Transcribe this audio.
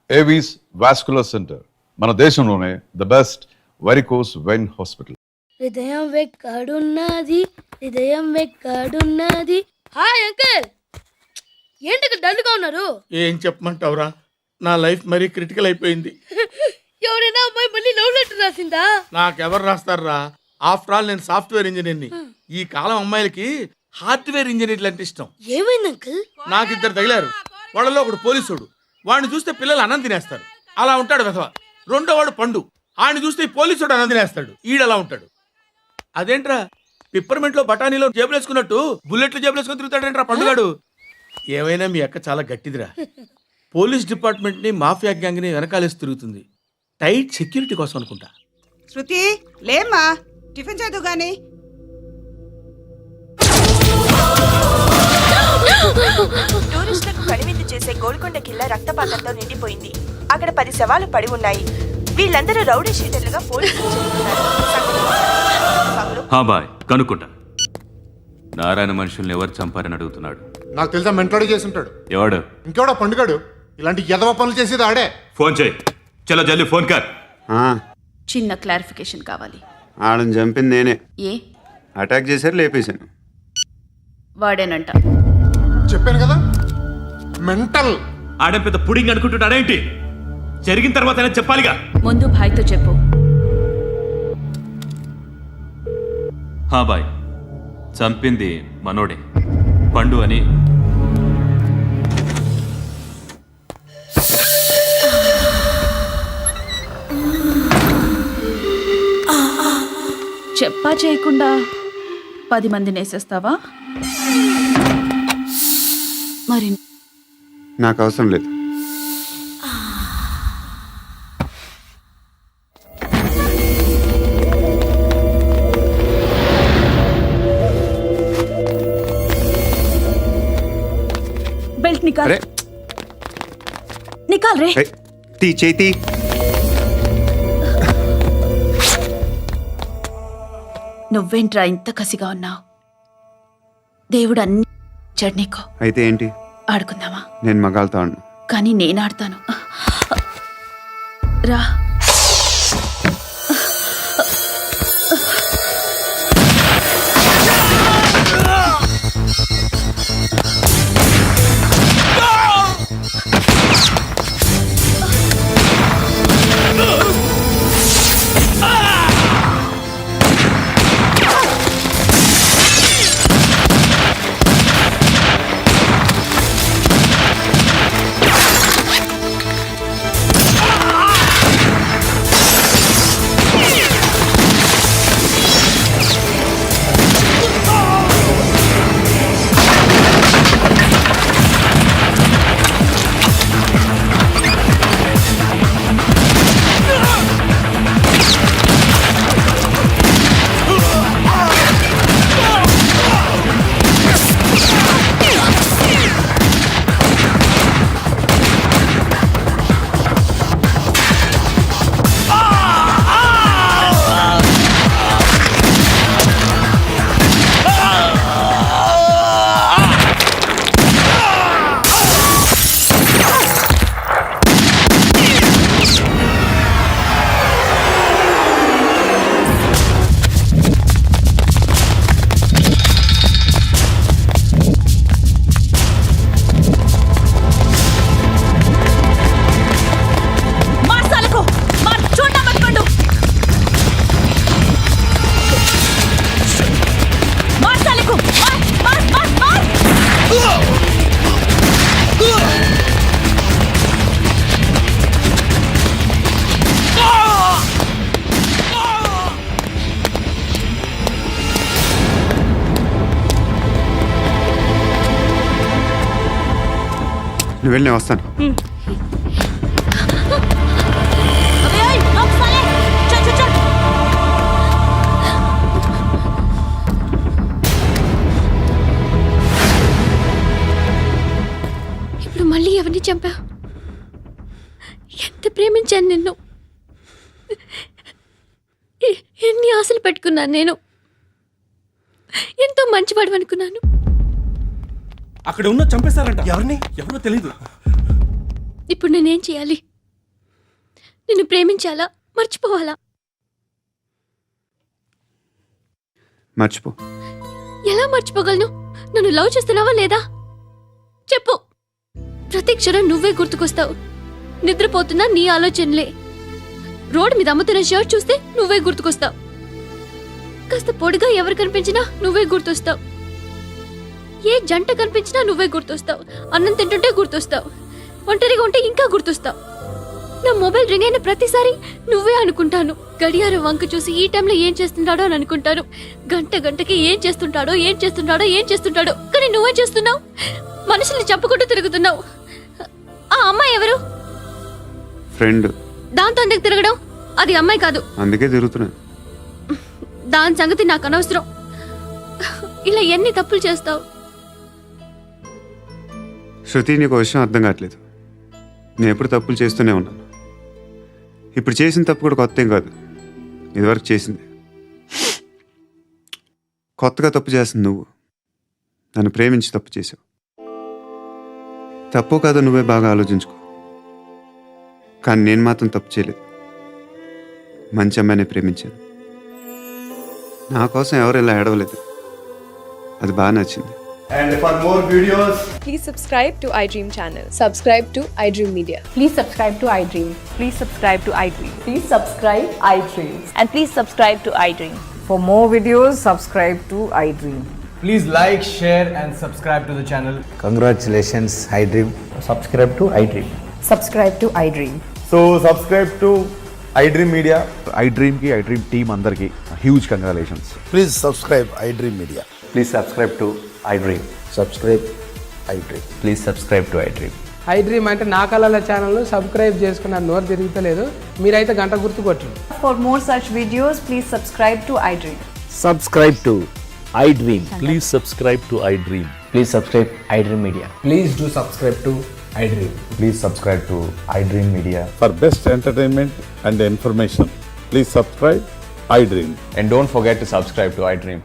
Avis vascular centre, మన దేశంలోనే the best varicose vein hospital. హృదయం వెక్కడున్నది, హృదయం వెక్కడున్నది. హాయ్ అంకుల్, ఏంటి డల్గా ఉన్నారు? ఏం చెప్పమంటావురా, నా లైఫ్ మరీ క్రిటికల్ అయిపోయింది. ఎవరైనా అమ్మాయి మళ్ళీ లవ్ లెటర్ రాసిందా? నాకెవరు రాస్తారా? ఆఫ్టర్ ఆల్ నేను సాఫ్ట్వేర్ ఇంజనీర్ని. ఈ కాలం అమ్మాయిలకి హార్డ్వేర్ ఇంజనీర్లు అంటే ఇష్టం. ఏమైంది అంకుల్? నాకు ఇద్దరు తగిలారు. వాళ్ళలో ఒకడు పోలీసుడు, వాడిని చూస్తే పిల్లలు అన్నం తినేస్తారు, అలా ఉంటాడు వెధవ. రెండో వాడు పండు, ఆయన చూస్తే ఈ పోలీసుడు అన్నం తినేస్తాడు, ఈడలా ఉంటాడు. అదేంట్రా, పిప్పర్మెంట్ లో బఠానీలో జేబులు వేసుకున్నట్టు బుల్లెట్లు జేబులు వేసుకుని తిరుగుతాడేంట్రా పండుగాడు. ఏమైనా మీ అక్క చాలా గట్టిదిరా. పోలీస్ డిపార్ట్మెంట్ ని మాఫియా గ్యాంగ్ ని వెనకాలేసి తిరుగుతుంది. టైట్ సెక్యూరిటీ కోసం అనుకుంటా. శృతి లేమ్మా, టిఫిన్ చేద్దు గాని. టూరిస్టులకు కనువిందు చేసే గోల్కొండ కిల్లా రక్తపాతంతో నిండిపోయింది. అక్కడ 10 శవాలు పడి ఉన్నాయి. వీళ్ళందరూ రౌడీ షీటర్లుగా పోలీసులు బాయ్ కనుక్కుంటా. నారాయణ మనుషుల్ని ఎవరు చంపారని అడుగుతున్నాడు. నాకు తెలుసా, మెంటోడు చేసి ఉంటాడు. ఎవడు? ఇంకెవడా పండుగాడు. ఇలాంటి ఎదవ పనులు చేసేది ఆడే. ఫోన్ చేయి. చలో జల్దీ ఫోన్ కర్. చిన్న క్లారిఫికేషన్ కావాలి. ఆడని చంపింది నేనే. ఏ అటాక్ చేశారు, లేపేశాను. వాడేనంట. చెప్పాను కదా, మెంటల్. ఆడే పెద్ద పుడింగ్ అనుకుంటున్నాడేంటి? జరిగిన తర్వాత అయినా చెప్పాలిగా. ముందు భాయ్తో చెప్పు. బాయ్, చంపింది మనోడే, పండు అని. చెప్పా చేయకుండా 10 మందిని వేసేస్తావా? మరి నాకు అవసరం లేదు. బెల్ట్ నికాల్. అరే నికాల్ రే. తీ చేతి. నువ్వేంట్రా ఇంత కసిగా ఉన్నావు? దేవుడు అన్ని ఇచ్చాడు నీకు. అయితే ఏంటి? ఆడుకుందామా? నేను మగాళ్ళతో ఆడను. కానీ నేను ఆడతాను. రా. నువ్వు వెళ్ళి, నేను వస్తాను. ఇప్పుడు మళ్ళీ ఎవరిని చంపా? ఎంత ప్రేమించాను నిన్ను, ఎన్ని ఆశలు పెట్టుకున్నాను నేను. ఎంతో మంచివాడు అనుకున్నాను. అక్కడ ఉన్న చంపేశారంట. ఎవరిని? ఎవరో తెలీదు. ఇప్పుడు నేనేం చేయాలి? నిన్ను ప్రేమించాలా మర్చిపోవాలా? మర్చిపో. ఎలా మర్చిపోగలను? నన్ను లవ్ చేస్తున్నావా లేదా చెప్పు. ప్రతి క్షణం నువ్వే గుర్తుకొస్తావు. నిద్రపోతున్నా నీ ఆలోచనలే. రోడ్డు మీద అమ్ముతున్న షర్ట్ చూస్తే నువ్వే గుర్తుకొస్తావు. కాస్త పొడిగా ఎవరు కనిపించినా నువ్వే గుర్తొస్తావు. ఏ జంట కనిపించినా నువ్వే గుర్తొస్తావు. అన్నం తింటుంటే గుర్తొస్తావు. ఒంటరిగా ఉంటే ఇంకా గుర్తొస్తావు. నా మొబైల్ రింగ్ అయిన ప్రతిసారి నువ్వే అనుకుంటాను. గడియారం వంక చూసి ఈ టైంలో ఏం చేస్తున్నాడో అని అనుకుంటాను. గంటకి ఏం చేస్తుంటాడో కానీ నువ్వే చేస్తున్నావు. మనుషుల్ని చంపుకుంటూ తిరుగుతున్నావు. ఆ అమ్మాయి ఎవరు? ఫ్రెండ్. దాంతో ఎందుకు తిరగడం? అది అమ్మాయి కాదు. అందుకే తిరుగుతున్నా. దాని సంగతి నాకు అనవసరం. ఇలా ఎన్ని తప్పులు చేస్తావు? శృతి, నీకు విషయం అర్థం కావట్లేదు. నేను ఎప్పుడు తప్పులు చేస్తూనే ఉన్నాను. ఇప్పుడు చేసిన తప్పు కూడా కొత్త ఏం కాదు. ఇదివరకు చేసింది. కొత్తగా తప్పు చేస్తుంది నువ్వు. నన్ను ప్రేమించి తప్పు చేసావు. తప్పు కాదో నువ్వే బాగా ఆలోచించుకో. కానీ నేను మాత్రం తప్పు చేయలేదు. మంచి అమ్మాయిని ప్రేమించాను. నా కోసం ఎవరు ఇలా ఏడవలేదు. అది బాగా నచ్చింది. And for more videos, Please subscribe to iDream channel. Subscribe to iDream Media. Please subscribe to iDream. Please subscribe to iDream. Please subscribe iDream. And please subscribe to iDream. For more videos, subscribe to iDream. please like, share and subscribe to the channel. Congratulations, iDream. Subscribe to iDream. Subscribe to iDream. So subscribe to iDream Media. iDream team అందరికి huge congratulations. Please subscribe iDream Media. Please subscribe to iDream. Subscribe iDream. Please subscribe to iDream. iDream అంటే నా కళల channel subscribe చేసుకున్న నోరు తిరుగుతలేదు. మీరైతే గంట గుర్తు కొట్టండి. For more such videos, please subscribe to iDream. Subscribe to iDream. Please subscribe to iDream. Please subscribe iDream Media. Please do subscribe to iDream. Please subscribe to iDream Media. For best entertainment and information, please subscribe iDream. And don't forget to subscribe to iDream.